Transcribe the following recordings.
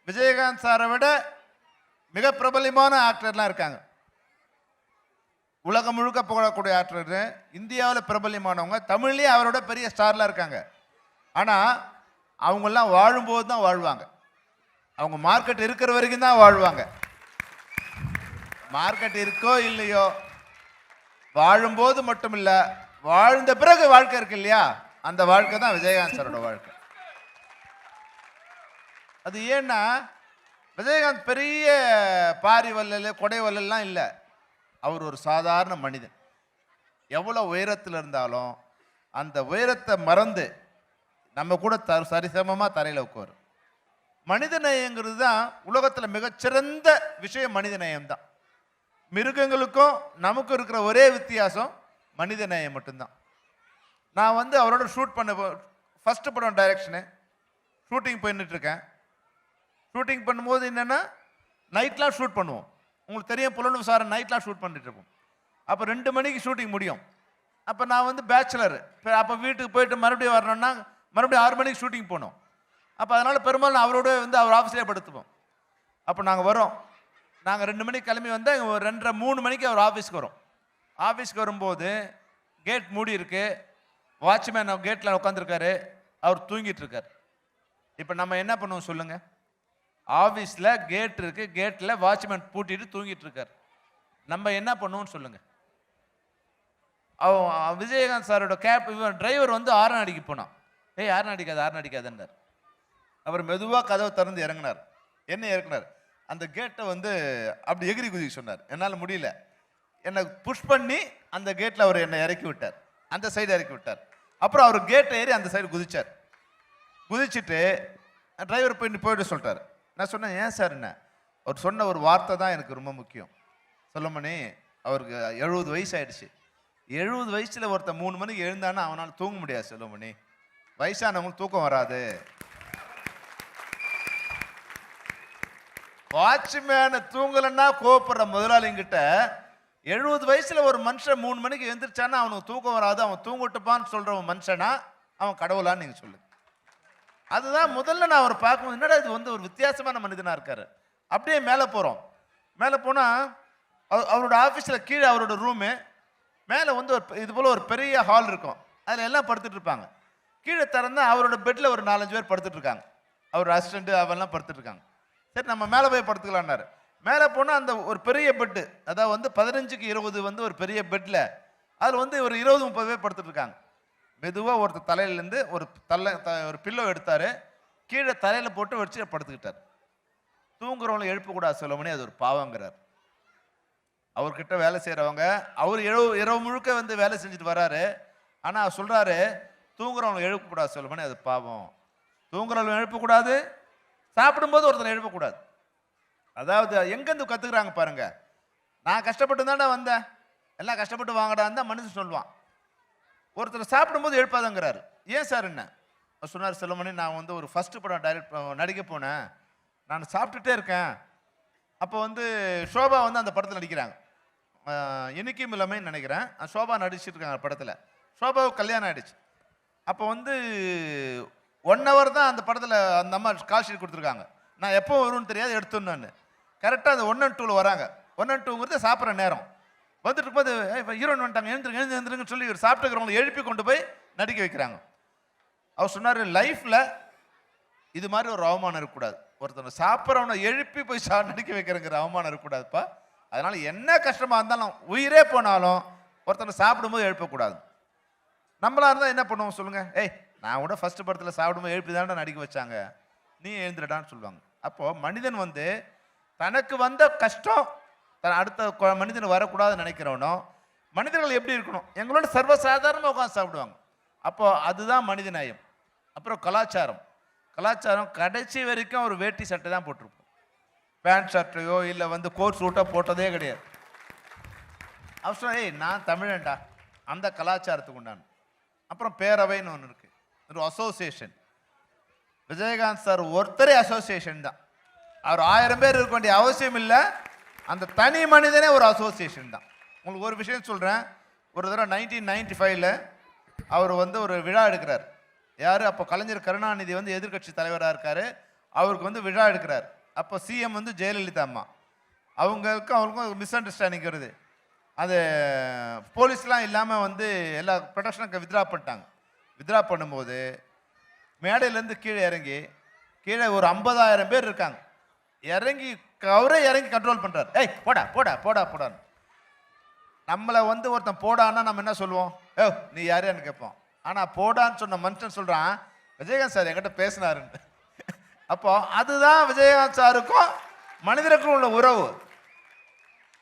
விஜயகாந்த் சாரை விட மிக பிரபலமான ஆக்டர்லாம் இருக்காங்க. உலகம் முழுக்க புகழக்கூடிய ஆக்டர், இந்தியாவில் பிரபலமானவங்க, தமிழ்லேயே அவரோட பெரிய ஸ்டார்லாம் இருக்காங்க. ஆனால் அவங்கெல்லாம் வாழும்போது தான் வாழ்வாங்க. அவங்க மார்க்கெட் இருக்கிற வரைக்கும் தான் வாழ்வாங்க. மார்க்கெட் இருக்கோ இல்லையோ, வாழும்போது மட்டும் இல்லை, வாழ்ந்த பிறகு வாழ்க்கை இருக்கு இல்லையா, அந்த வாழ்க்கை தான் விஜயகாந்த் சாரோட வாழ்க்கை. அது ஏன்னா விஜயகாந்த் பெரிய பாரி வல்லல் கொடை வல்லல்லாம் இல்லை. அவர் ஒரு சாதாரண மனிதன். எவ்வளோ உயரத்தில் இருந்தாலும் அந்த உயரத்தை மறந்து நம்ம கூட சரிசமமாக தரையில் உட்காரு. மனிதநேயங்கிறது தான் உலகத்தில் மிகச்சிறந்த விஷயம். மனிதநேயம் தான். மிருகங்களுக்கும் நமக்கும் இருக்கிற ஒரே வித்தியாசம் மனிதநேயம் மட்டும்தான். நான் அவரோட ஷூட் பண்ண ஃபஸ்ட்டு படம் டைரக்ஷனு ஷூட்டிங் போயின்னுட்ருக்கேன். ஷூட்டிங் பண்ணும்போது என்னென்னா நைட்லாம் ஷூட் பண்ணுவோம். உங்களுக்கு தெரியும், புலன் விசாரணை நைட்லாம் ஷூட் பண்ணிட்டு இருப்போம். அப்போ 2 மணிக்கு ஷூட்டிங் முடியும். அப்போ நான் பேச்சுலரு. அப்போ வீட்டுக்கு போயிட்டு மறுபடியும் வரணும்னா மறுபடியும் 6 மணிக்கு ஷூட்டிங் போகணும். அப்போ அதனால் பெரும்பாலும் அவரோட அவர் ஆஃபீஸ்லேயே படுத்துப்போம். அப்போ நாங்கள் வரோம். நாங்கள் 2 மணிக்கு கிளம்பி வந்தால் 2:30 3 மணிக்கு அவர் ஆஃபீஸ்க்கு வரோம். ஆஃபீஸ்க்கு வரும்போது கேட் மூடி இருக்கு. வாட்ச்மேன் கேட்டில் உட்காந்துருக்காரு. அவர் தூங்கிட்டு இருக்கார். இப்போ நம்ம என்ன பண்ணுவோம் சொல்லுங்கள்? ஆஃபீஸில் கேட் இருக்கு, கேட்டில் வாட்ச்மேன் பூட்டிட்டு தூங்கிட்டு இருக்கார். நம்ம என்ன பண்ணுவோம்னு சொல்லுங்க? விஜயகாந்த் சாரோட கேப் டிரைவர் ஆரன் அடிக்க போனான். ஆரன் அடிக்காதுன்னார். அவர் மெதுவாக கதவை திறந்து இறங்கினார். என்ன இறங்கினார்? அந்த கேட்டை அப்படி எகிரி குதிக்க சொன்னார். என்னால் முடியல. என்னை புஷ் பண்ணி அந்த கேட்டில் அவர் என்னை இறக்கி விட்டார். அந்த சைடு இறக்கி விட்டார். அப்புறம் அவர் கேட்டை ஏறி அந்த சைடு குதிச்சார். குதிச்சுட்டு டிரைவர் போயிட்டு சொல்லிட்டார். நான் சொன்னேன், ஏன் சார் என்ன? அவர் சொன்ன ஒரு வார்த்தை தான் எனக்கு ரொம்ப முக்கியம். சொல்லமணி, அவருக்கு 70 வயசு ஆயிடுச்சு. 70 வயசுல ஒருத்தர் 3 மணிக்கு எழுந்தானா அவனால் தூங்க முடியாது. சொல்லமணி, வயசானவங்களுக்கு தூக்கம் வராது. வாட்ச்மேனை தூங்கலன்னா கோபப்படுற முதலாளிங்கிட்ட 70 வயசுல ஒரு மனுஷன் 3 மணிக்கு எழுந்திரிச்சானா அவனுக்கு தூக்கம் வராது, அவன் தூங்கட்டுப்பான்னு சொல்ற மனுஷனா அவன் கடவுளான்னு நீங்க சொல்லுங்க. அதுதான் முதல்ல நான் அவர் பார்க்கும்போது, என்னடா இது ஒரு வித்தியாசமான மனிதனாக இருக்காரு. அப்படியே மேலே போகிறோம். மேலே போனால் அவரோட ஆஃபீஸில் கீழே அவரோட ரூமு, மேலே இது போல் ஒரு பெரிய ஹால் இருக்கும். அதில் எல்லாம் படுத்துட்டு இருப்பாங்க. கீழே திறந்தால் அவரோட பெட்டில் ஒரு 4-5 பேர் படுத்துட்டு இருக்காங்க. அவர் அசிஸ்டண்ட்டு அவெல்லாம் படுத்துட்டு இருக்காங்க. சரி, நம்ம மேலே போய் படுத்துக்கலான்னாரு. மேலே போனால் அந்த ஒரு பெரிய பெட்டு, அதாவது 15க்கு 20 ஒரு பெரிய பெட்டில் அதில் ஒரு 20-30 பேர் படுத்துட்டு இருக்காங்க. மெதுவாக ஒருத்தர் தலையிலேருந்து ஒரு பில்லோ எடுத்தார். கீழே தலையில் போட்டு வச்சு படுத்துக்கிட்டார். தூங்குறவங்களை எழுப்பக்கூடாது சொல்லமணி, அது ஒரு பாவங்கிறார். அவர்கிட்ட வேலை செய்கிறவங்க, அவர் இரவு முழுக்க வேலை செஞ்சுட்டு வராரு. ஆனால் அவர் சொல்கிறாரு, தூங்குறவங்களை எழுப்பக்கூடாது சொல்லமணி, அது பாவம். தூங்குறவங்களை எழுப்பக்கூடாது, சாப்பிடும்போது ஒருத்தனை எழுப்பக்கூடாது. அதாவது எங்கேருந்து கற்றுக்குறாங்க பாருங்க. நான் கஷ்டப்பட்டு தானே வந்தேன், எல்லாம் கஷ்டப்பட்டு வாங்கடான்னு தான் மனுஷன் சொல்லுவான். ஒருத்தர் சாப்பிடும்போது எழுப்பாதங்கிறாரு. ஏன் சார் என்ன சொன்னார்? செல்வமணி, நான் ஒரு ஃபஸ்ட்டு படம் நடிக்க போனேன். நான் சாப்பிட்டுட்டே இருக்கேன். அப்போ ஷோபா அந்த படத்தில் நடிக்கிறாங்க. இனிக்கும் இளமைன்னு நினைக்கிறேன். ஷோபா நடிச்சிட்டு இருக்காங்க படத்தில். ஷோபாவுக்கு கல்யாணம் ஆகிடுச்சு. அப்போ 1 hour தான் அந்த படத்தில் அந்த அம்மா கால் ஷீட் கொடுத்துருக்காங்க. நான் எப்போ வரும்னு தெரியாது, எடுத்துன்னு கரெக்டாக அந்த 1 and 2 வராங்க. 1 and 2 சாப்பிட்ற நேரம். வந்துட்டு இருக்கும்போது ஹீரோயின் வந்துட்டாங்க, எழுந்துருங்கன்னு சொல்லி இவர் சாப்பிட்டுக்கிறவங்களை எழுப்பி கொண்டு போய் நடிக்க வைக்கிறாங்க. அவர் சொன்னார், லைஃப்பில் இது மாதிரி ஒரு அவமானம் இருக்கக்கூடாது. ஒருத்தனை சாப்பிட்றவனை எழுப்பி போய் நடிக்க வைக்கிறங்கிற அவமானம் இருக்கக்கூடாதுப்பா. அதனால் என்ன கஷ்டமாக இருந்தாலும், உயிரே போனாலும் ஒருத்தனை சாப்பிடும்போது எழுப்பக்கூடாது. நம்மளா இருந்தால் என்ன பண்ணுவோம் சொல்லுங்கள்? நான் கூட ஃபஸ்ட்டு படத்தில் சாப்பிடும்போது எழுப்பி தானே நடிக்க வச்சாங்க, நீ எழுந்துடான்னு சொல்லுவாங்க. அப்போது மனிதன் தனக்கு வந்த கஷ்டம் அடுத்த மனிதன் வரக்கூடாதுன்னு நினைக்கிறவனோ, மனிதர்கள் எப்படி இருக்கணும்? எங்களோட சர்வசாதாரணமாக உட்காந்து சாப்பிடுவாங்க. அப்போ அதுதான் மனித நேயம். அப்புறம் கலாச்சாரம். கடைசி வரைக்கும் ஒரு வேட்டி சட்டை தான் போட்டிருப்போம். பேண்ட் ஷர்ட்டையோ இல்லை கோட் சூட்டோ போட்டதே கிடையாது. அவசரம் நான் தமிழன்டா, அந்த கலாச்சாரத்துக்கு உண்டான. அப்புறம் பேரவைன்னு ஒன்று இருக்கு, ஒரு அசோசியேஷன். விஜயகாந்த் சார் ஒருத்தரே அசோசியேஷன் தான். அவர் 1000 பேர் இருக்க வேண்டிய அவசியம் இல்லை. அந்த தனி மனிதனே ஒரு அசோசியேஷன் தான். உங்களுக்கு ஒரு விஷயம் சொல்கிறேன். ஒரு தடவை 1995 அவர் ஒரு விழா எடுக்கிறார். யார்? அப்போ கலைஞர் கருணாநிதி எதிர்கட்சி தலைவராக இருக்கார். அவருக்கு வந்து விழா எடுக்கிறார். அப்போ சிஎம் வந்து ஜெயலலிதா அம்மா. அவங்களுக்கும் மிஸ் அண்டர்ஸ்டாண்டிங் வருது. அது போலீஸ்லாம் இல்லாமல் வந்து எல்லா ப்ரொடெக்ஷனுக்கு வித்ரா பண்ணிட்டாங்க. வித்ரா பண்ணும்போது மேடையிலேருந்து கீழே ஒரு 50,000 பேர் இருக்காங்க. அவரே இறங்கி கண்ட்ரோல் பண்ணுறாரு. ஏய் போடா போடா போடா போடான்னு. நம்மளை வந்து ஒருத்தன் போடான்னா நம்ம என்ன சொல்லுவோம்? ஏ நீ யாரையான்னு கேட்போம். ஆனால் போடான்னு சொன்ன மனுஷன் சொல்கிறான், விஜயகாந்த் சார் என்கிட்ட பேசினாருன்னு. அப்போ அதுதான் விஜயகாந்த் சாருக்கும் மனிதருக்கும் உள்ள உறவு.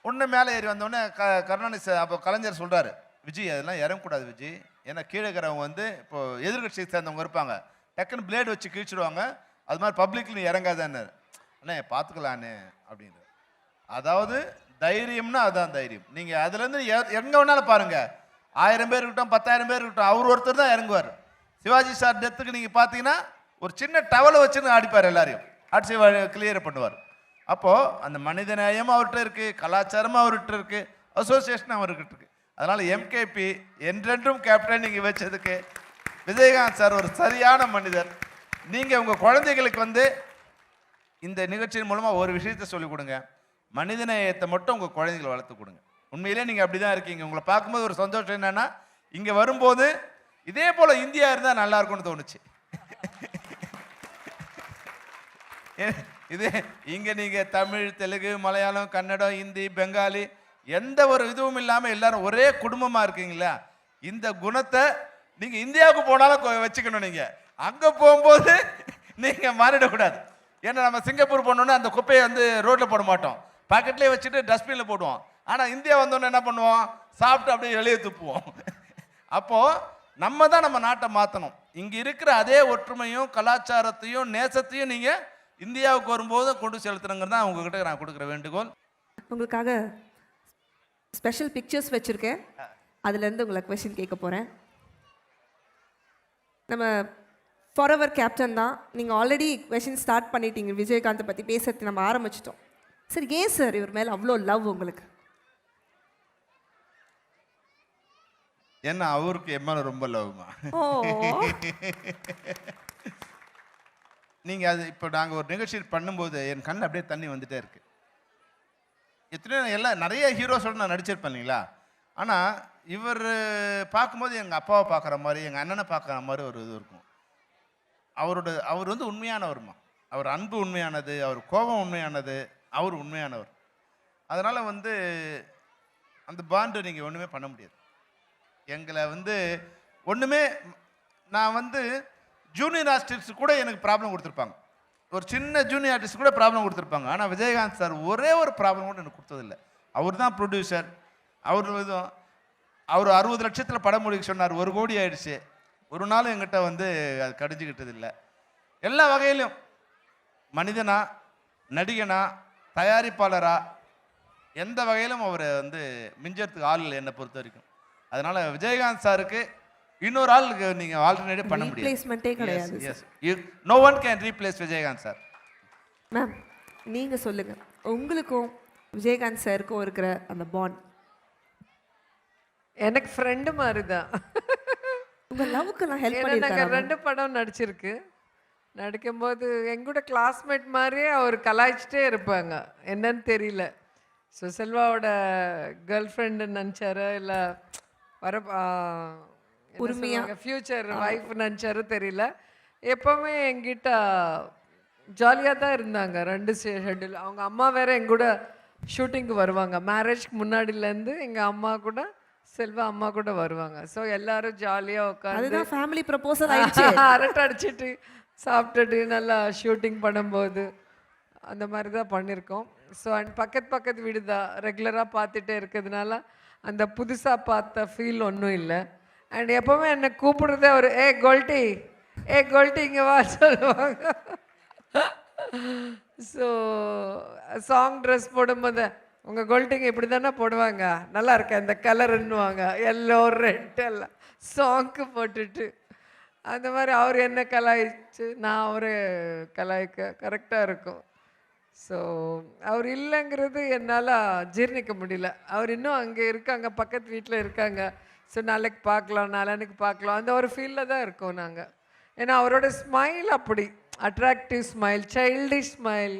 ஒன்று மேலே ஏறி வந்தோடனே கருணாநிதி அப்போ கலைஞர் சொல்கிறாரு, விஜய் அதெல்லாம் இறங்கக்கூடாது விஜய், ஏன்னா கீழே இருக்கிறவங்க வந்து இப்போ எதிர்கட்சியை சேர்ந்தவங்க இருப்பாங்க, டக்குன்னு பிளேடு வச்சு கிழிச்சிடுவாங்க, அது மாதிரி பப்ளிக்ல நீ இறங்காதான்னு. அண்ணே பார்த்துக்கலான்னு அப்படின்னு. அதாவது தைரியம்னா அதுதான் தைரியம். நீங்கள் அதுலேருந்து எங்கே வேணாலும் பாருங்கள், 1000 பேர் இருக்கட்டும் 10,000 பேர் இருக்கட்டும், அவர் ஒருத்தர் தான் இறங்குவார். சிவாஜி சார் டெத்துக்கு நீங்கள் பார்த்தீங்கன்னா ஒரு சின்ன டவலை வச்சுன்னு அடிப்பார், எல்லாரையும் அடிச்சு கிளியர் பண்ணுவார். அப்போது அந்த மனித நேயம் அவர்கிட்ட இருக்குது, கலாச்சாரமும் அவர்கிட்ட இருக்குது, அசோசியேஷன் அவர்கிட்ட இருக்குது. அதனால் எம்கேபி என்றென்றும் கேப்டன் நீங்கள் வச்சதுக்கு விஜயகாந்த் சார் ஒரு சரியான மனிதர். நீங்கள் உங்கள் குழந்தைகளுக்கு வந்து இந்த நிகழ்ச்சியின் மூலமாக ஒரு விஷயத்தை சொல்லிக் கொடுங்க, மனித நேயத்தை மட்டும் உங்கள் குழந்தைகளை வளர்த்து கொடுங்க. உண்மையிலே நீங்கள் அப்படி தான் இருக்கீங்க. உங்களை பார்க்கும்போது ஒரு சந்தோஷம் என்னென்னா, இங்கே வரும்போது இதே போல் இந்தியா இருந்தால் நல்லா இருக்கும்னு தோணுச்சு. இது இங்கே நீங்கள் தமிழ், தெலுங்கு, மலையாளம், கன்னடம், ஹிந்தி, பெங்காலி எந்த ஒரு இதுவும் இல்லாமல் எல்லாரும் ஒரே குடும்பமாக இருக்கீங்களா? இந்த குணத்தை நீங்கள் இந்தியாவுக்கு போனாலும் வச்சுக்கணும். நீங்கள் அங்கே போகும்போது நீங்கள் மாறிடக்கூடாது. ஏன்னா நம்ம சிங்கப்பூர் போனோன்னா அந்த குப்பையை வந்து ரோட்டில் போட மாட்டோம், பாக்கெட்லேயே வச்சுட்டு டஸ்ட்பினில் போடுவோம். ஆனால் இந்தியா வந்தோன்னே என்ன பண்ணுவோம்? சாப்பிட்டு அப்படியே வெளியே துப்புவோம். அப்போது நம்ம தான் நம்ம நாட்டை மாற்றணும். இங்கே இருக்கிற அதே ஒற்றுமையும் கலாச்சாரத்தையும் நேசத்தையும் நீங்கள் இந்தியாவுக்கு வரும்போது கொண்டு செலுத்துறங்கிறது தான் உங்ககிட்ட நான் கொடுக்குற வேண்டுகோள். உங்களுக்காக ஸ்பெஷல் பிக்சர்ஸ் வச்சுருக்கேன், அதுலேருந்து உங்களை கொஸ்டின் கேட்க போகிறேன். நம்ம ஃபார்எவர் கேப்டன் தான். நீங்கள் ஆல்ரெடி கொஸ்டின் ஸ்டார்ட் பண்ணிட்டீங்க, விஜயகாந்தை பற்றி பேசுறது நம்ம ஆரம்பிச்சிட்டோம். சரி, ஏன் சார் இவர் மேலே அவ்வளோ லவ் உங்களுக்கு? ஏன்னா அவருக்கு என் மேலே ரொம்ப லவ்மா. நீங்கள் அது இப்போ நாங்கள் ஒரு நிகழ்ச்சி பண்ணும்போது என் கண் அப்படியே தண்ணி வந்துட்டே இருக்கு. எத்தனையோ எல்லாம் நிறைய ஹீரோஸோடு நான் நடிச்சிருப்பேன் இல்லைங்களா? ஆனால் இவர் பார்க்கும்போது எங்கள் அப்பாவை பார்க்குற மாதிரி, எங்கள் அண்ணனை பார்க்குற மாதிரி ஒரு இது இருக்கும். அவர் வந்து உண்மையானவர்மா. அவர் அன்பு உண்மையானது, அவர் கோபம் உண்மையானது, அவர் உண்மையானவர். அதனால் வந்து அந்த பாண்டு நீங்கள் ஒன்றுமே பண்ண முடியாது. எங்களை வந்து ஒன்றுமே நான் வந்து ஜூனியர் ஆர்டிஸ்ட் கூட எனக்கு ப்ராப்ளம் கொடுத்துருப்பாங்க, ஒரு சின்ன ஜூனியர் ஆர்டிஸ்ட் கூட ப்ராப்ளம் கொடுத்துருப்பாங்க. ஆனால் விஜயகாந்த் சார் ஒரே ஒரு ப்ராப்ளம் கூட எனக்கு கொடுத்ததில்லை. அவர் தான் ப்ரொடியூசர். அவர் 60 லட்சத்தில் படம் முடிக்க சொன்னார், 1 கோடி ஆயிடுச்சு. ஒரு நாள் எங்கிட்ட வந்து அது கடிஞ்சிக்கிட்டது இல்லை. எல்லா வகையிலும் மனிதனா, நடிகனா, தயாரிப்பாளரா, எந்த வகையிலும் அவர் வந்து மிஞ்சறதுக்கு ஆள் என்னை பொறுத்த வரைக்கும். அதனால விஜயகாந்த் சாருக்கு இன்னொரு ஆளுக்கு நீங்க ஆல்டர்னேட்டிவ் பண்ண முடியாது. ரீப்ளேஸ்மென்ட்டே கிடையாது. Yes, no one can replace Vijayakanth sir. Ma'am, நீங்க சொல்லுங்க, உங்களுக்கும் விஜயகாந்த் சாருக்கும் இருக்கிற அந்த பாண்ட்? எனக்கு ஃப்ரெண்டு மாதிரி தான். உங்க லவ்க்கு நான் ஹெல்ப் நாங்கள் பண்ணிருக்கேன். 2 படம் நடிச்சிருக்கு. நடிக்கும்போது எங்கூட கிளாஸ்மேட் மாதிரியே அவர் கலாய்ச்சிட்டே இருப்பாங்க, என்னன்னு தெரியல. ஸோ செல்வாவோட கேர்ள் ஃப்ரெண்டுன்னு நினச்சாரு, இல்லை வர ஃப்யூச்சர் ஒய்ஃப் நினச்சாரு தெரியல. எப்போவுமே எங்கிட்ட ஜாலியாக தான் இருந்தாங்க. 2 ஷெட்யூல். அவங்க அம்மா வேறு எங்கூட ஷூட்டிங்க்கு வருவாங்க. மேரேஜ்க்கு முன்னாடிலேருந்து எங்கள் அம்மா கூட, செல்வா அம்மா கூட வருவாங்க. ஸோ எல்லாரும் ஜாலியாக உட்காந்து ஃபேமிலி ப்ரப்போசல் ஆயிடுச்சு. அரட்டை அடிச்சுட்டு சாப்பிட்டுட்டு நல்லா ஷூட்டிங் பண்ணும்போது அந்த மாதிரி தான் பண்ணியிருக்கோம். ஸோ அண்ட் பக்கத்து வீடு தான், ரெகுலராக பார்த்துட்டே இருக்கிறதுனால அந்த புதுசாக பார்த்த ஃபீல் ஒன்றும் இல்லை. அண்ட் எப்போவுமே என்னை கூப்பிடுறதே ஒரு கோல்ட்டி இங்கே வா சொல்லுவாங்க. ஸோ சாங் ட்ரெஸ் போடும்போது உங்கள் கோல்ட்டிங்க இப்படி தானே போடுவாங்க, நல்லா இருக்கேன் இந்த கலருன்னுவாங்க, எல்லோ ரெட் எல்லாம் சாங்க்கு போட்டுட்டு. அந்த மாதிரி அவர் என்ன கலாய்ச்சு நான் அவரை கலாய்க்க கரெக்டாக இருக்கும். ஸோ அவர் இல்லைங்கிறது என்னால் ஜீர்ணிக்க முடியல. அவர் இன்னும் அங்கே இருக்காங்க, பக்கத்து வீட்டில் இருக்காங்க. ஸோ நாளைக்கு பார்க்கலாம், நாளைக்கு பார்க்கலாம், அந்த ஒரு ஃபீலில் தான் இருக்கோம் நாங்கள். ஏன்னா அவரோட ஸ்மைல் அப்படி, அட்ராக்டிவ் ஸ்மைல், சைல்டிஷ் ஸ்மைல்,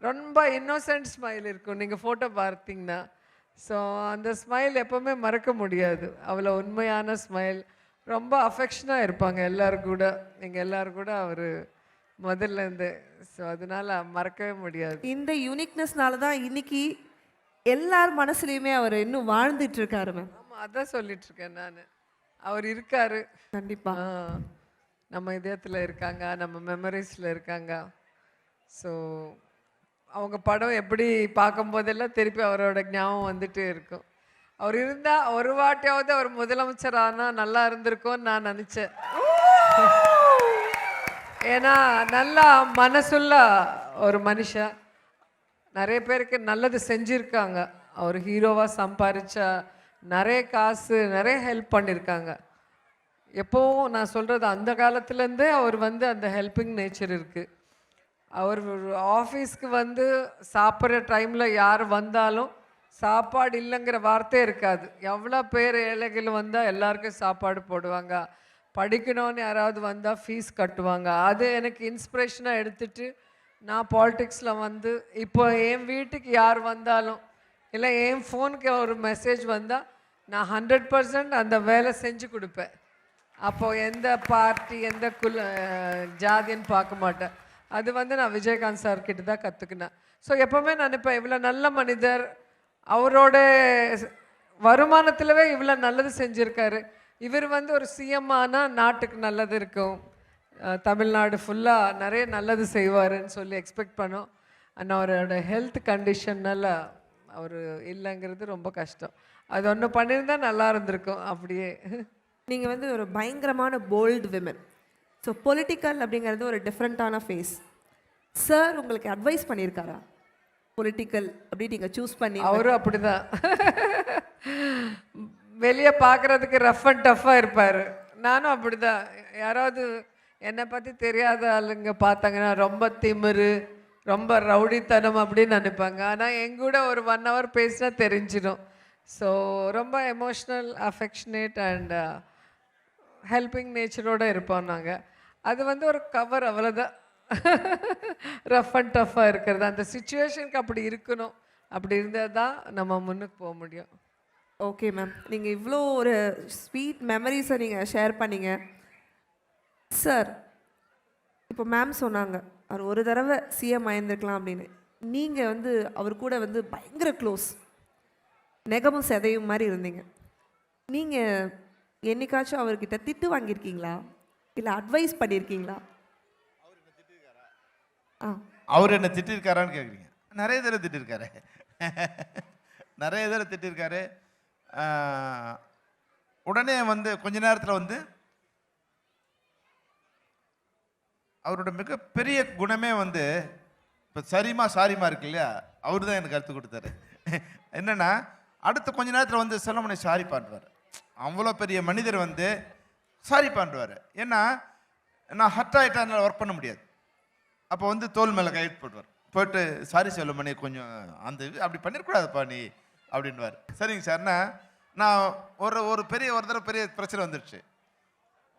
ரொம்ப இன்னோசன்ட் ஸ்மைல் இருக்கும் நீங்கள் ஃபோட்டோ பார்த்தீங்கன்னா. ஸோ அந்த ஸ்மைல் எப்போவுமே மறக்க முடியாது. அவ்வளோ உண்மையான ஸ்மைல். ரொம்ப அஃபெக்ஷனாக இருப்பாங்க எல்லோரும் கூட. நீங்கள் எல்லோரும் கூட அவர் முதல்ல இருந்து. ஸோ அதனால் மறக்கவே முடியாது. இந்த யூனிக்னஸ்னால தான் இன்னைக்கு எல்லார் மனசுலையுமே அவர் இன்னும் வாழ்ந்துட்டு இருக்காரு மேம். ஆமாம், அதான் சொல்லிட்டுருக்கேன் நான். அவர் இருக்கார் கண்டிப்பாக. நம்ம இதயத்தில் இருக்காங்க, நம்ம மெமரிஸில் இருக்காங்க. ஸோ அவங்க படம் எப்படி பார்க்கும்போதெல்லாம் திருப்பி அவரோட ஞாபகம் வந்துட்டே இருக்கும். அவர் இருந்தால் ஒரு வாட்டியாவது அவர் முதலமைச்சர் ஆனால் நல்லா இருந்திருக்கும்னு நான் நினச்சேன். ஏன்னா நல்லா மனசுள்ள ஒரு மனுஷன், நிறைய பேருக்கு நல்லது செஞ்சுருக்காங்க. அவர் ஹீரோவாக சம்பாரிச்சா நிறைய காசு, நிறைய ஹெல்ப் பண்ணியிருக்காங்க. எப்போவும் நான் சொல்கிறது, அந்த காலத்துலேருந்தே அவர் வந்து அந்த ஹெல்பிங் நேச்சர் இருக்குது. அவர் ஆஃபீஸ்க்கு வந்து சாப்பிட்ற டைமில் யார் வந்தாலும் சாப்பாடு இல்லைங்கிற வார்த்தையே இருக்காது. எவ்வளோ பேர் ஏழைகள் வந்தால் எல்லாருக்கும் சாப்பாடு போடுவாங்க. படிக்கணும்னு யாராவது வந்தால் ஃபீஸ் கட்டுவாங்க. அது எனக்கு இன்ஸ்பிரேஷனாக எடுத்துகிட்டு நான் பாலிடிக்ஸில் வந்து இப்போ என் வீட்டுக்கு யார் வந்தாலும் இல்லை என் ஃபோனுக்கு ஒரு மெசேஜ் வந்தால் நான் 100% அந்த வேலை செஞ்சு கொடுப்பேன். அப்போது எந்த பார்ட்டி எந்த ஜாதின்னு பார்க்க மாட்டேன். அது வந்து நான் விஜயகாந்த் சார்கிட்ட தான் கற்றுக்கினேன். ஸோ எப்போவுமே நான் இப்போ இவ்வளோ நல்ல மனிதர், அவரோட வருமானத்திலவே இவ்வளோ நல்லது செஞ்சுருக்காரு. இவர் வந்து ஒரு சிஎம் ஆனால் நாட்டுக்கு நல்லது இருக்கும், தமிழ்நாடு ஃபுல்லாக நிறைய நல்லது செய்வாருன்னு சொல்லி எக்ஸ்பெக்ட் பண்ணோம். ஆனால் அவரோட ஹெல்த் கண்டிஷன்னால அவர் இல்லைங்கிறது ரொம்ப கஷ்டம். அது ஒன்று பண்ணியிருந்தா நல்லா இருந்திருக்கும் அப்படியே. நீங்கள் வந்து ஒரு பயங்கரமான போல்டு விமன். ஸோ பொலிட்டிக்கல் அப்படிங்கிறது ஒரு டிஃப்ரெண்ட்டான ஃபேஸ். சார் உங்களுக்கு அட்வைஸ் பண்ணியிருக்காரா பொலிட்டிக்கல் அப்படி நீங்கள் சூஸ் பண்ணி? அவரும் அப்படி தான். வெளியே பார்க்குறதுக்கு ரஃப் அண்ட் டஃப்பாக இருப்பார். நானும் அப்படி தான். யாராவது என்னை பற்றி தெரியாத ஆளுங்க பார்த்தாங்கன்னா ரொம்ப திமிரு, ரொம்ப ரவுடித்தனம் அப்படின்னு நினைப்பாங்க. ஆனால் எங்கூட ஒரு 1 hour பேசினா தெரிஞ்சிடும். ஸோ ரொம்ப எமோஷ்னல், அஃபெக்ஷனேட் அண்ட் ஹெல்பிங் நேச்சரோடு இருப்போம் நாங்கள். அது வந்து ஒரு கவர், அவ்வளோதான். ரஃப் அண்ட் டஃப்பாக இருக்கிறது அந்த சுச்சுவேஷனுக்கு அப்படி இருக்கணும். அப்படி இருந்தால் தான் நம்ம முன்னுக்கு போக முடியும். ஓகே மேம், நீங்கள் இவ்வளோ ஒரு ஸ்வீட் மெமரிஸை நீங்கள் ஷேர் பண்ணீங்க. சார் இப்போ மேம் சொன்னாங்க அவர் ஒரு தடவை சிஎம் ஆயிருந்திருக்கலாம் அப்படின்னு. நீங்கள் வந்து அவர் கூட வந்து பயங்கர க்ளோஸ், நெகமும் செதையும் மாதிரி இருந்தீங்க. நீங்கள் என்னைக்காச்சும் அவர்கிட்ட திட்டு வாங்கியிருக்கீங்களா, இல்லை அட்வைஸ் பண்ணியிருக்கீங்களா? அவர் என்ன திட்டிருக்காரான்னு கேட்குறீங்க? நிறைய தடவை திட்டிருக்காரு. நிறைய தடவை திட்டிருக்காரு. உடனே வந்து கொஞ்ச நேரத்தில் வந்து அவரோட மிகப்பெரிய குணமே வந்து இப்போ சரிமா சாரிமா இருக்கு இல்லையா, அவரு தான் எனக்கு கற்றுக் கொடுத்தாரு. என்னென்னா அடுத்த கொஞ்ச நேரத்தில் வந்து செல்லமணி சாரி பண்ணுவார். அவ்வளோ பெரிய மனிதர் வந்து சாரி பண்ணுவார். ஏன்னா நான் ஹர்ட் ஆகிட்டா ஒர்க் பண்ண முடியாது. அப்போ வந்து தோல் மேலே கைட்டு போட்டுவார். போயிட்டு சாரி செல்லமணி கொஞ்சம் அந்த இது அப்படி பண்ணிடக்கூடாதுப்பா நீ அப்படின்வார். சரிங்க சார்னா நான் ஒரு தடவை பெரிய பிரச்சனை வந்துடுச்சு.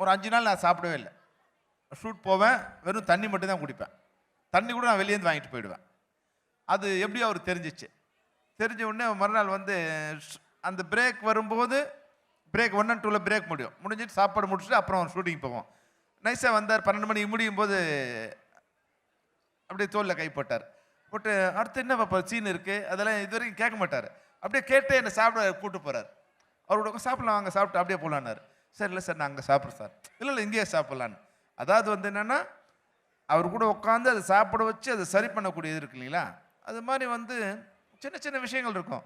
ஒரு 5 நாள் நான் சாப்பிடவே இல்லை. ஷூட் போவேன், வெறும் தண்ணி மட்டும் தான் குடிப்பேன். தண்ணி கூட நான் வெளியேருந்து வாங்கிட்டு போயிடுவேன். அது எப்படியோ அவருக்கு தெரிஞ்சிச்சு. தெரிஞ்ச உடனே மறுநாள் வந்து அந்த பிரேக் வரும்போது, பிரேக் 1 and 2 பிரேக் முடிஞ்சிட்டு சாப்பாடு முடிச்சுட்டு அப்புறம் ஷூட்டிங் போவோம். நைஸாக வந்தார். 12 மணிக்கு முடியும் போது அப்படியே தோலில் கை போட்டார். போட்டு அடுத்து என்ன பாப்பா சீன் இருக்குது அதெல்லாம் இது வரைக்கும் கேட்க மாட்டார். அப்படியே கேட்டு என்னை சாப்பிட கூப்பிட்டு போகிறார். அவரோட சாப்பிட்லாம் வாங்க சாப்பிட்டு அப்படியே போகலான்னாரு. சார் இல்லை சார் நான் அங்கே சாப்பிட்றேன் சார். இல்லை இங்கேயே சாப்பிட்லான்னு. அதாவது வந்து என்னென்னா அவர் கூட உட்காந்து அதை சாப்பிட வச்சு அதை சரி பண்ணக்கூடியது இருக்கு இல்லைங்களா, அது மாதிரி வந்து சின்ன சின்ன விஷயங்கள் இருக்கும்.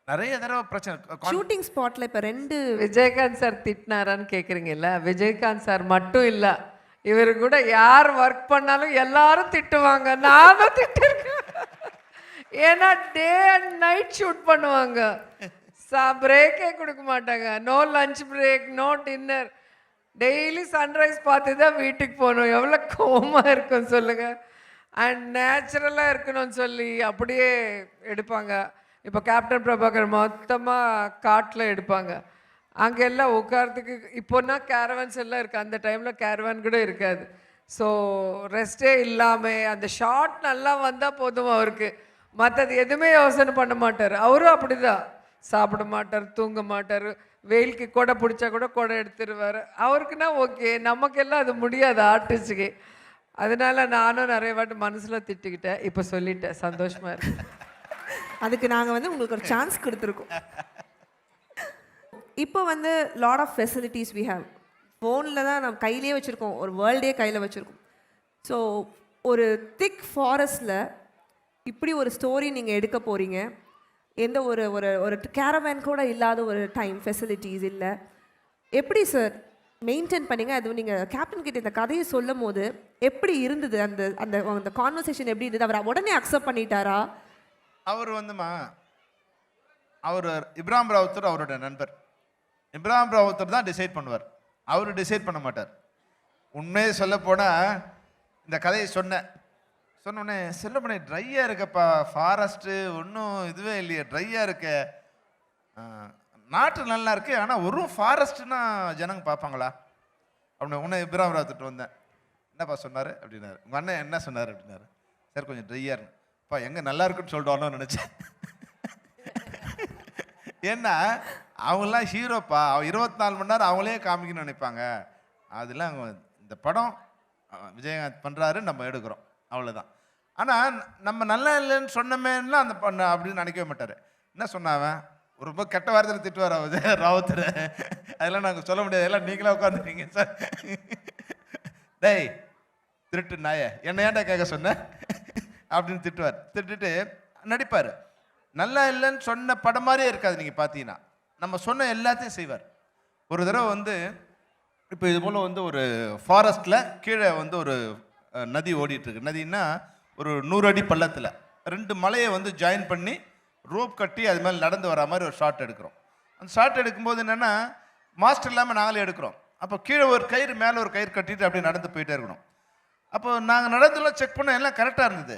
நிறைய தடவை பிரச்சனை. ஷூட்டிங் ஸ்பாட்டில் இப்போ 2 விஜயகாந்த் சார் திட்டினாரான்னு கேட்குறீங்கல்ல, விஜயகாந்த் சார் மட்டும் இல்லை, இவர் கூட யார் ஒர்க் பண்ணாலும் எல்லாரும் திட்டுவாங்க. நானும் திட்டிருக்கேன். ஏன்னா டே அண்ட் நைட் ஷூட் பண்ணுவாங்க. பிரேக்கே கொடுக்க மாட்டாங்க. No lunch break, no dinner. Daily sunrise பார்த்து தான் வீட்டுக்கு போகணும். எவ்வளோ கோவமாக இருக்கும் சொல்லுங்கள். அண்ட் நேச்சுரலாக இருக்கணும்னு சொல்லி அப்படியே எடுப்பாங்க. இப்போ கேப்டன் பிரபாகர் மொத்தமாக காட்டில் எடுப்பாங்க. அங்கெல்லாம் உட்காரத்துக்கு இப்போனா கேரவன்ஸ் எல்லாம் இருக்குது, அந்த டைமில் கேரவான் கூட இருக்காது. ஸோ ரெஸ்ட்டே இல்லாமல் அந்த ஷார்ட் நல்லா வந்தால் போதும் அவருக்கு, மற்றது எதுவுமே யோசனை பண்ண மாட்டார். அவரும் அப்படி தான், சாப்பிட மாட்டார், தூங்க மாட்டார், வெயிலுக்கு கொடை பிடிச்சா கூட கொடை எடுத்துருவார். அவருக்குன்னா ஓகே, நமக்கெல்லாம் அது முடியாது ஆர்டிஸ்டுக்கு. அதனால நானும் நிறைய வாட்டி மனசில் திட்டிக்கிட்டேன், இப்போ சொல்லிட்டேன், சந்தோஷமாக இருக்கு. அதுக்கு நாங்கள் வந்து உங்களுக்கு ஒரு சான்ஸ் கொடுத்துருக்கோம். இப்போ வந்து lot of facilities we have. ஃபோனில் தான் நம்ம கையிலே வச்சுருக்கோம், ஒரு வேர்ல்டே கையில் வச்சுருக்கோம். ஸோ ஒரு திக் ஃபாரஸ்டில் இப்படி ஒரு ஸ்டோரி நீங்கள் எடுக்க போகிறீங்க, எந்த ஒரு ஒரு ஒரு கேரவேன் கூட இல்லாத ஒரு டைம் ஃபெசிலிட்டிஸ் இல்லை, எப்படி சார் மெயின்டைன் பண்ணீங்க? அது நீங்கள் கேப்டன் கிட்ட இந்த கதையை சொல்லும் போது எப்படி இருந்தது? அந்த அந்த அந்த கான்வர்சேஷன் எப்படி இருந்தது? அவர் உடனே அக்செப்ட் பண்ணிட்டாரா? அவர் வந்துமா, அவர் இப்ராஹிம் ராவுத்தர் அவரோட நண்பர். இப்ராஹிம் ராவுத்தர் தான் டிசைட் பண்ணுவார், அவர் டிசைட் பண்ண மாட்டார். உண்மையே சொல்ல போனால் இந்த கதையை சொன்னோடனே செல்லப்பண்ணே ட்ரையாக இருக்கப்பா, ஃபாரஸ்ட்டு ஒன்றும் இதுவே இல்லையே, ட்ரையாக இருக்க, நாட்டு நல்லா இருக்கு, ஆனால் ஒரு ஃபாரஸ்ட்னா ஜனங்க பார்ப்பாங்களா அப்படின்னு உன்னை இப்ராஹிம் ராவுத்தர் வந்தேன். என்னப்பா சொன்னார் அப்படின்னாரு. உங்கள் அண்ணன் என்ன சொன்னார் அப்படின்னாரு. சார் கொஞ்சம் ட்ரையாக இருக்கு அப்பா, எங்கே நல்லா இருக்குன்னு சொல்லிட்டு நினச்சேன். ஏன்னா அவங்களாம் ஹீரோப்பா, 24 மணி நேரம் அவங்களே காமிக்கணும்னு நினைப்பாங்க. அதெல்லாம் இந்த படம் விஜயகாந்த் பண்ணுறாரு, நம்ம எடுக்கிறோம், அவ்வளோதான். ஆனால் நம்ம நல்லா இல்லைன்னு சொன்னமேன்னா அந்த பண்ண அப்படின்னு நினைக்கவே மாட்டார். என்ன சொன்னாவன் ரொம்ப கெட்ட வார்த்தையில் திட்டுவார் விஜய் ராவுத்தர். அதெல்லாம் நாங்கள் சொல்ல முடியாது, எல்லாம் நீங்களே உட்காந்துட்டீங்க சார். டேய் திருட்டு நாய, என்ன ஏன்டா கேட்க சொன்ன அப்படின்னு திட்டுவார். திட்டுட்டு நடிப்பார். நல்லா இல்லைன்னு சொன்ன படம் மாதிரியே இருக்காது. நீங்கள் பார்த்தீங்கன்னா நம்ம சொன்ன எல்லாத்தையும் செய்வார். ஒரு தடவை வந்து இப்போ இது போல் வந்து ஒரு ஃபாரஸ்ட்டில் கீழே வந்து ஒரு நதி ஓடிட்டுருக்கு. நதின்னா ஒரு 100 அடி பள்ளத்தில் 2 மலையை வந்து ஜாயின் பண்ணி ரோப் கட்டி அது மேலே நடந்து வர மாதிரி ஒரு ஷாட் எடுக்கிறோம். அந்த ஷாட் எடுக்கும்போது என்னென்னா மாஸ்டர் இல்லாமல் நாங்களே எடுக்கிறோம். அப்போ கீழே ஒரு கயிறு மேலே ஒரு கயிறு கட்டிட்டு அப்படியே நடந்து போயிட்டே இருக்கணும். அப்போ நாங்கள் நடந்துலாம் செக் பண்ண எல்லாம் கரெக்டாக இருந்தது.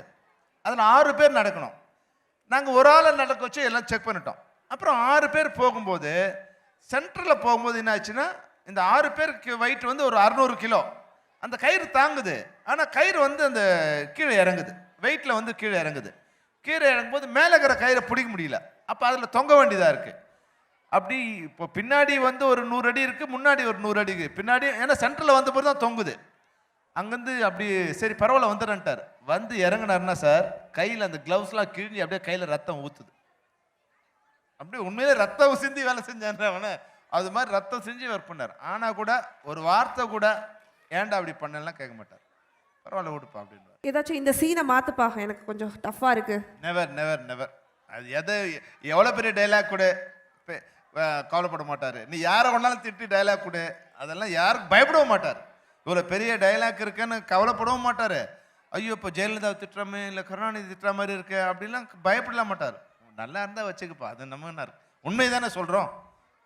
அதில் 6 பேர் நடக்கணும். நாங்கள் ஒரு ஆளை நடக்க வச்சு எல்லாம் செக் பண்ணிட்டோம். அப்புறம் 6 பேர் போகும்போது சென்டரில் போகும்போது என்ன ஆச்சுன்னா, இந்த 6 பேருக்கு வெயிட் வந்து ஒரு 600 கிலோ. அந்த கயிறு தாங்குது, ஆனால் கயிறு வந்து அந்த கீழே இறங்குது, வெயிட்டில் வந்து கீழே இறங்குது. கீழே இறங்கும்போது மேலே இருக்கிற கயிறை பிடிக்க முடியல. அப்போ அதில் தொங்க வேண்டியதாக இருக்குது. அப்படி இப்போ பின்னாடி வந்து ஒரு 100 அடி இருக்குது, முன்னாடி ஒரு 100 அடி இருக்குது பின்னாடி. ஏன்னா சென்டரில் வந்த போது தான் தொங்குது. அங்கேருந்து அப்படி சரி பரவாயில்ல வந்துடுறேன்ட்டார். வந்து இறங்கினாருன்னா சார் கையில் அந்த க்ளவுஸ்லாம் கிழிஞ்சி அப்படியே கையில் ரத்தம் ஊற்றுது. அப்படியே உண்மையிலே ரத்தம் சிந்தி வேலை செஞ்சான். அது மாதிரி ரத்தம் செஞ்சு ஒர்க் பண்ணார். ஆனால் கூட ஒரு வார்த்தை கூட ஏன்டா அப்படி பண்ணலாம் கேட்க மாட்டார். பரவாயில்ல விடுப்பா அப்படின்னு. ஏதாச்சும் இந்த சீனை மாற்றுப்பா, எனக்கு கொஞ்சம் டஃப்பாக இருக்குது. Never never never. அது எவ்வளோ பெரிய டைலாக் கூட கவலைப்பட மாட்டார். நீ யாரை கொண்டாலும் திட்டி டைலாக் கொடு, அதெல்லாம் யாருக்கு பயப்படவும் மாட்டார். இவ்வளோ பெரிய டைலாக் இருக்குன்னு கவலைப்படவும் மாட்டார். ஐயோ இப்போ ஜெயலலிதாவை திட்டுறமே இல்லை கருணாநிதி திட்டுற மாதிரி இருக்கு அப்படிலாம் பயப்படலாம் மாட்டார். நல்லா இருந்தால் வச்சுக்கப்பா, அது நம்ம என்ன இருக்கு, உண்மை தானே சொல்கிறோம்.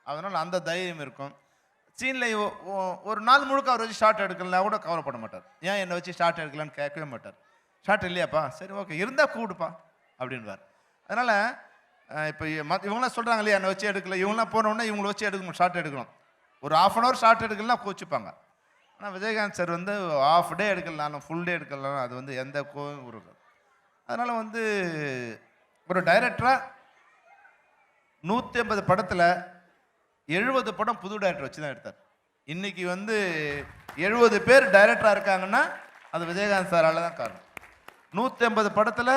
அதனால் அந்த தைரியம் இருக்கும். சீனில் ஒரு நாள் முழுக்க அவர் வச்சு ஷார்ட் எடுக்கலாம் கூட கவலைப்பட மாட்டார். ஏன் என்னை வச்சு ஷார்ட் எடுக்கலான்னு கேட்கவே மாட்டார். ஷார்ட் இல்லையாப்பா, சரி ஓகே இருந்தால் கூப்பிடுப்பா அப்படின்வார். அதனால் இப்போ இவங்களாம் சொல்கிறாங்க இல்லையா, என்னை வச்சு எடுக்கல, இவங்களாம் போனோடனே இவங்களை வச்சு எடுக்கணும், ஷார்ட் எடுக்கணும். ஒரு 1/2 hour ஷார்ட் எடுக்கலாம் கோச்சிப்பாங்க. ஆனால் விஜயகாந்த் சார் வந்து ½ டே எடுக்கலாம், ஃபுல் டே எடுக்கலாம், அது வந்து எந்த கோவும் இருக்காது. அதனால் வந்து ஒரு டைரக்டராக 150 படத்தில் 70 படம் புது டைரக்டர் வச்சு தான் எடுத்தார். இன்னைக்கு வந்து 70 பேர் டைரக்டராக இருக்காங்கன்னா அது விஜயகாந்த் சாரால் தான் காரணம். 150 படத்தில்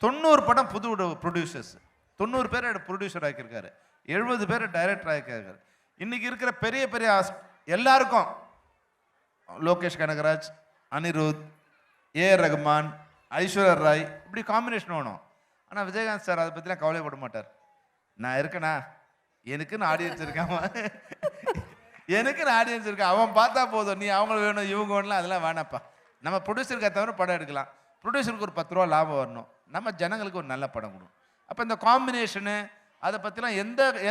90 படம் புது ப்ரொடியூசர்ஸ், 90 பேர் ப்ரொடியூசர் ஆக்கியிருக்காரு, 70 பேர் டைரக்டர் ஆக்கியிருக்காரு. இன்னைக்கு இருக்கிற பெரிய பெரிய எல்லாருக்கும் லோகேஷ் கனகராஜ், அனிருத், ஏஆர் ரகுமான், ஐஸ்வர்யா ராய் இப்படி காம்பினேஷன் வேணும். ஆனால் விஜயகாந்த் சார் அதை பற்றிலாம் கவலைப்பட மாட்டார். நான் இருக்கேனா, எனக்குன்னு ஆடியன்ஸ் இருக்கான், எனக்குன்னு ஆடியன்ஸ் இருக்கான், அவன் பார்த்தா போதும், நீ அவங்க வேணும் இவங்க வேணும்லாம் அதெல்லாம் வேணாப்பா. நம்ம ப்ரொடியூசருக்கு தவிர படம் எடுக்கலாம், ப்ரொடியூசருக்கு ஒரு 10 ரூபா லாபம் வரணும், நம்ம ஜனங்களுக்கு ஒரு நல்ல படம் கொடுக்கும். அப்போ இந்த காம்பினேஷனு அதை பற்றிலாம்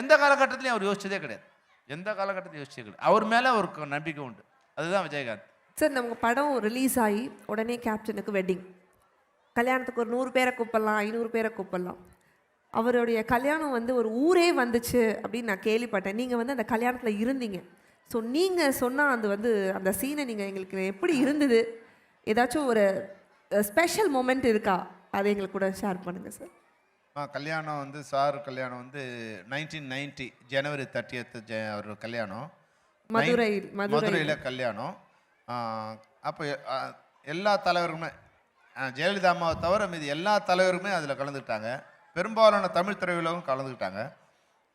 எந்த காலகட்டத்திலையும் அவர் யோசிச்சதே கிடையாது. எந்த காலகட்டத்திலையும் யோசிச்சதே கிடையாது. அவர் மேலே ஒரு நம்பிக்கை உண்டு. அதுதான் விஜயகாந்த் சார். நமக்கு படம் ரிலீஸ் ஆகி உடனே கேப்டனுக்கு வெட்டிங், கல்யாணத்துக்கு ஒரு 100 பேரை கூப்பிடலாம், 500 பேரை கூப்பிடலாம். அவருடைய கல்யாணம் வந்து ஒரு ஊரே வந்துச்சு அப்படின்னு நான் கேள்விப்பட்டேன். நீங்கள் வந்து அந்த கல்யாணத்தில் இருந்தீங்க. ஸோ நீங்கள் சொன்னால் அது வந்து அந்த சீனை நீங்கள் எங்களுக்கு எப்படி இருந்தது, ஏதாச்சும் ஒரு ஸ்பெஷல் மொமெண்ட் இருக்கா, அதை எங்களுக்கு கூட ஷேர் பண்ணுங்கள் சார். கல்யாணம் வந்து சார் கல்யாணம் வந்து 1990 ஜனவரி 30th அவர் கல்யாணம். மதுரையில் கல்யாணம். அப்போ எல்லா தலைவருமே ஜெயலலிதா அம்மாவை தவிர மீது எல்லா தலைவருமே அதில் கலந்துக்கிட்டாங்க. பெரும்பாலான தமிழ் திரையுலகம் கலந்துக்கிட்டாங்க.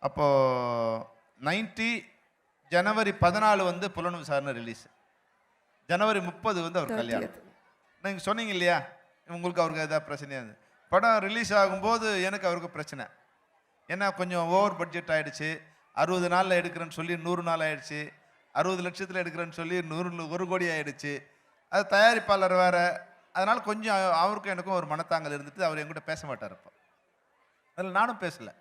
அப்போது 90 ஜனவரி 14 வந்து புலன் விசாரணை ரிலீஸ். ஜனவரி 30 வந்து அவர் கல்யாணம். நீங்கள் சொன்னீங்க இல்லையா, உங்களுக்கு அவருக்கு எதாவது பிரச்சனையாக இருந்தது. படம் ரிலீஸ் ஆகும்போது எனக்கு அவருக்கு பிரச்சனை. ஏன்னா கொஞ்சம் ஓவர் பட்ஜெட் ஆகிடுச்சு. 60 நாளில் எடுக்கிறேன்னு சொல்லி 100 நாள் ஆகிடுச்சு. 60 லட்சத்தில் எடுக்கிறேன்னு சொல்லி 1 கோடி ஆகிடுச்சு. அது தயாரிப்பாளர் வேறு. அதனால் கொஞ்சம் அவருக்கும் எனக்கும் ஒரு மனத்தாங்கல் இருந்துட்டு அவர் என்கிட்ட பேச மாட்டார். இப்போ அதில் நானும் பேசலை.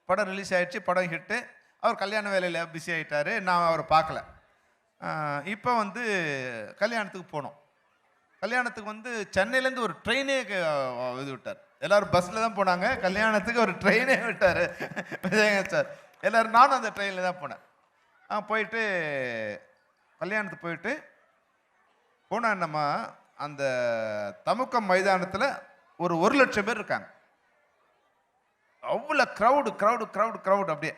படம் ரிலீஸ் ஆகிடுச்சு, படம் ஹிட்டு. அவர் கல்யாண வேலையில் பிஸி ஆகிட்டார். நான் அவரை பார்க்கல. இப்போ வந்து கல்யாணத்துக்கு போனோம். கல்யாணத்துக்கு வந்து சென்னையிலேருந்து ஒரு ட்ரெயினே இது விட்டார். எல்லோரும் பஸ்ஸில் தான் போனாங்க. கல்யாணத்துக்கு ஒரு ட்ரெயினே விட்டார் விஜயகாந்த் சார். எல்லோரும் நானும் அந்த ட்ரெயினில் தான் போனேன். போயிட்டு கல்யாணத்துக்கு போயிட்டு போனால் நம்ம அந்த தமுக்கம் மைதானத்தில் ஒரு 1 லட்சம் பேர் இருக்காங்க. அவ்வளோ க்ரௌடு அப்படியே.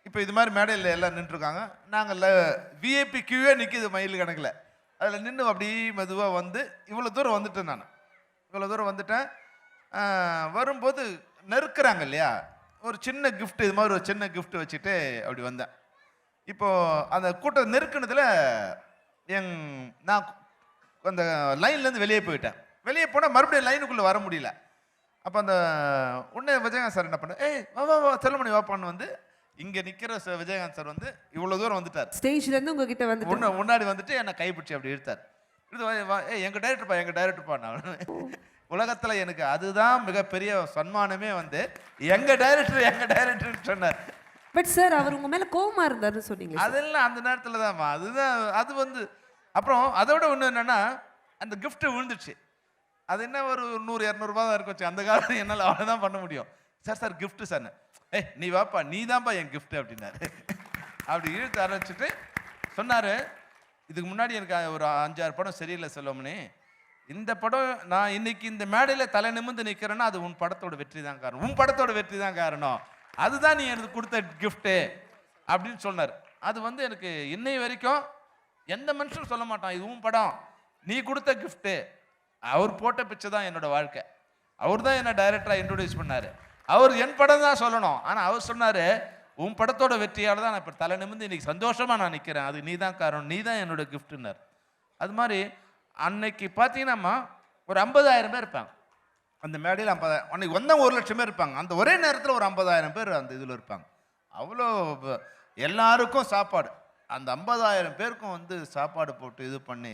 இப்போ இது மாதிரி மேடையில் எல்லாம் நின்றுருக்காங்க. நாங்கள் விஐபி கியூவே நிற்கிது மைல் கணக்கில். அதில் நின்று அப்படி மெதுவாக வந்து இவ்வளோ தூரம் வந்துட்டேன். நான் இவ்வளோ தூரம் வந்துட்டேன். வரும்போது நெருக்கிறாங்க இல்லையா, ஒரு சின்ன கிஃப்ட், இது மாதிரி ஒரு சின்ன கிஃப்ட் வச்சுட்டு அப்படி வந்தேன். இப்போது அந்த கூட்டம் நெருக்கினதில் நான் அந்த லைன்லேருந்து வெளியே போயிட்டேன். வெளியே போனால் மறுபடியும் லைனுக்குள்ளே வர முடியல. அப்போ அந்த உடனே விஜயகாந்த் சார் என்ன பண்ண, வா செல்லுமணி வாப்பான்னு வந்து இங்கே நிற்கிற விஜயகாந்த் சார் வந்து இவ்வளோ தூரம் வந்துட்டார். ஸ்டேஜ்லேருந்து உங்ககிட்ட வந்து முன்னாடி வந்துட்டு என்னை கைப்பிடிச்சி அப்படி இழுத்தார். எங்கள் டைரக்டர்ப்பா நான் உலகத்தில் எனக்கு அதுதான் மிகப்பெரிய சன்மானமே வந்து எங்கள் டைரக்டர்னு சொன்னார். பட் சார் அவர் உங்கள் மேலே கோவமாக இருந்தாருன்னு சொன்னீங்க. அதெல்லாம் அந்த நேரத்தில் தான்மா. அது வந்து அப்புறம் அதை விட ஒன்று என்னென்னா அந்த கிஃப்ட்டு விழுந்துச்சு. அது என்ன ஒரு 100-200 ரூபா தான் இருக்கும். அந்த காலத்தில் என்னால் அவ்வளோதான் பண்ண முடியும். Sir gift sir. நீ வாப்பா, நீ தான்ப்பா என் கிஃப்ட் அப்படின்னாரு. அப்படி இழுத்து ஆரம்பிச்சுட்டு சொன்னார், இதுக்கு முன்னாடி எனக்கு ஒரு 5-6 படம் சரியில்லை செல்வமணி. இந்த படம் நான் இன்னைக்கு இந்த மேடையில் தலை நிமிர்ந்து நிற்கிறேன்னா அது உன் படத்தோட வெற்றி தான் காரணம். உன் படத்தோட வெற்றி தான் காரணம். அதுதான் நீ எனக்கு கொடுத்த கிஃப்ட்டு அப்படின்னு சொன்னார். அது வந்து எனக்கு இன்னை வரைக்கும் எந்த மனுஷனும் சொல்ல மாட்டான், இது உன் படம், நீ கொடுத்த கிஃப்ட்டு. அவர் போட்ட பிச்சை தான் என்னோட வாழ்க்கை. அவர் தான் என்னை டைரக்டராக இன்ட்ரோடியூஸ் பண்ணார். அவர் என் படம் தான் சொல்லணும். ஆனால் அவர் சொன்னார், உன் படத்தோட வெற்றியால் தான் நான் இப்போ தலை நிமிர்ந்து இன்னைக்கு சந்தோஷமாக நான் நிற்கிறேன். அது நீ தான் காரணம், நீ தான் என்னோட கிஃப்ட்டுன்னார். அது மாதிரி அன்னைக்கு பார்த்தீங்கன்னா ஒரு 50,000 பேர் இருப்பாங்க அந்த மேடையில். 50,000 அன்னைக்கு வந்தவங்க 1 லட்சம் பேர் இருப்பாங்க. அந்த ஒரே நேரத்தில் ஒரு 50,000 பேர் அந்த இதில் இருப்பாங்க. அவ்வளோ எல்லாருக்கும் சாப்பாடு. அந்த 50,000 பேருக்கும் வந்து சாப்பாடு போட்டு இது பண்ணி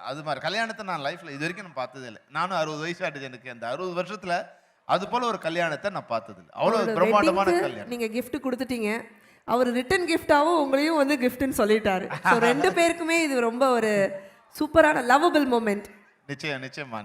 அது மாதிரி கல்யாணத்தை நான் லைஃப்பில் இது வரைக்கும் நான் பார்த்ததே இல்லை. நானும் 60 வயசு ஆகிடுச்சு எனக்கு. அந்த 60 வருஷத்தில் அது போல் ஒரு கல்யாணத்தை நான் பார்த்ததில்லை. அவ்வளோ பிரம்மாண்டமான கல்யாணம். நீங்கள் கிஃப்ட் கொடுத்துட்டீங்க, அவர் ரிட்டன் கிஃப்டாகவும் உங்களையும் வந்து கிஃப்ட்னு சொல்லிட்டாரு. ஸோ 2 பேருக்குமே இது ரொம்ப ஒரு சூப்பரான லவபிள் மொமெண்ட். நிச்சயமா.